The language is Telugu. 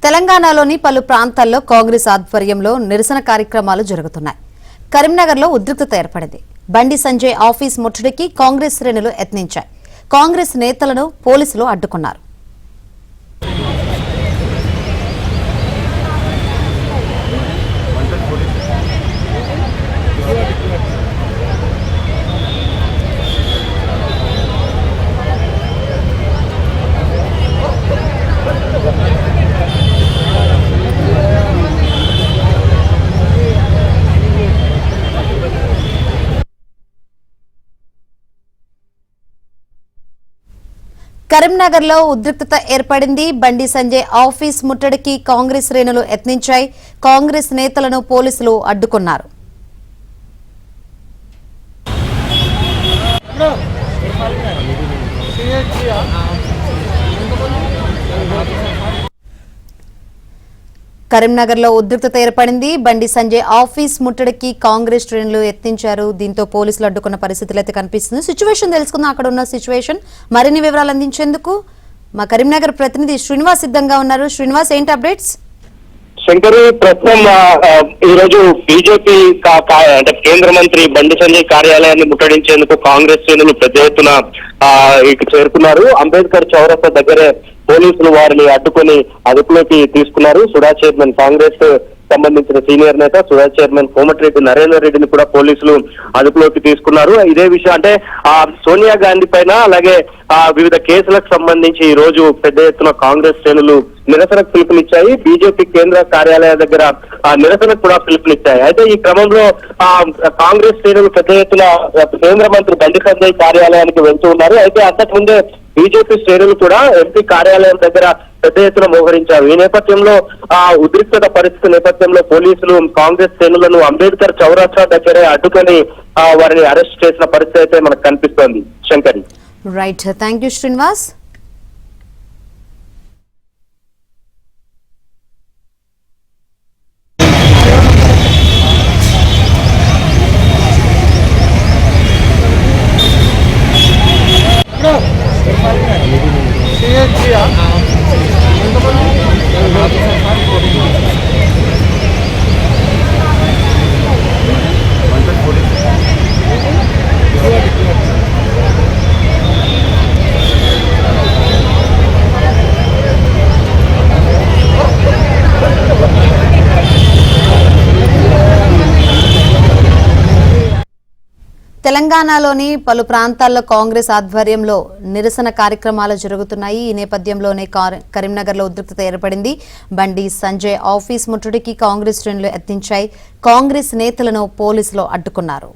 తెలంగాణలోని పలు ప్రాంతాల్లో కాంగ్రెస్ ఆధ్వర్యంలో నిరసన కార్యక్రమాలు జరుగుతున్నాయి. కరీంనగర్లో ఉద్రిక్తత ఏర్పడింది. బండి సంజయ్ ఆఫీస్ ముట్టడికి కాంగ్రెస్ శ్రేణులు యత్నించాయి. కాంగ్రెస్ నేతలను పోలీసులు అడ్డుకున్నారు. కరీంనగర్లో ఉద్రిక్తత ఏర్పడింది. బండి సంజయ్ ఆఫీస్ ముట్టడికి కాంగ్రెస్ శ్రేణులు యత్నించాయి. కాంగ్రెస్ నేతలను పోలీసులు అడ్డుకున్నారు. కరీంనగర్లో ఉద్రిక్తత ఏర్పడింది. బండి సంజయ్ ఆఫీస్ ముట్టడికి కాంగ్రెస్ శ్రేణులు యత్నించారు. దీంతో పోలీసులు అడ్డుకున్న పరిస్థితులు అయితే కనిపిస్తుంది. సిచ్యువేషన్ తెలుసుకుందాం. అక్కడ ఉన్న సిచ్యువేషన్ మరిన్ని వివరాలు అందించేందుకు మా కరీంనగర్ ప్రతినిధి శ్రీనివాస్ సిద్ధంగా ఉన్నారు. శ్రీనివాస్, ఏంటి అప్డేట్స్? శంకరు, ప్రస్తుతం ఈ రోజు బీజేపీ అంటే కేంద్ర మంత్రి బండి సంజయ్ కార్యాలయాన్ని ముట్టడించేందుకు కాంగ్రెస్ శ్రేణులు పెద్ద ఎత్తున చేరుకున్నారు. అంబేద్కర్ చౌరస్తా దగ్గరే పోలీసులు వారిని అడ్డుకొని అదుపులోకి తీసుకున్నారు. సుడా చైర్మన్, కాంగ్రెస్ సంబంధించిన సీనియర్ నేత సుడా చైర్మన్ కోమటిరెడ్డి నరేందర్ రెడ్డిని కూడా పోలీసులు అదుపులోకి తీసుకున్నారు. ఇదే విషయం అంటే సోనియా గాంధీ పైన అలాగే వివిధ కేసులకు సంబంధించి ఈ రోజు పెద్ద ఎత్తున కాంగ్రెస్ శ్రేణులు నిరసనకు పిలుపునిచ్చాయి. బీజేపీ కేంద్ర కార్యాలయం దగ్గర నిరసనకు కూడా పిలుపునిచ్చాయి. అయితే ఈ క్రమంలో కాంగ్రెస్ శ్రేణులు పెద్ద ఎత్తున కేంద్ర మంత్రి బండి సంజయ్ కార్యాలయానికి వెళ్తూ ఉన్నారు. అయితే అంతకుముందే బీజేపీ శ్రేణులు కూడా ఎంపీ కార్యాలయం దగ్గర పెద్ద ఎత్తున మోహరించారు. ఈ నేపథ్యంలో ఉద్రిక్తత పరిస్థితి నేపథ్యంలో పోలీసులు కాంగ్రెస్ శ్రేణులను అంబేద్కర్ చౌరస్తా దగ్గరే అడ్డుకొని వారిని అరెస్ట్ చేసిన పరిస్థితి అయితే మనకు కనిపిస్తోంది. Shankari, right, thank you Srinivas. తెలంగాణలోని పలు ప్రాంతాల్లో కాంగ్రెస్ ఆధ్వర్యంలో నిరసన కార్యక్రమాలు జరుగుతున్నాయి. ఈ నేపథ్యంలోనే కరీంనగర్లో ఉద్రిక్తత ఏర్పడింది. బండి సంజయ్ ఆఫీస్ ముట్టడికి కాంగ్రెస్ శ్రేణులు యత్నించాయి. కాంగ్రెస్ నేతలను పోలీసులు అడ్డుకున్నారు.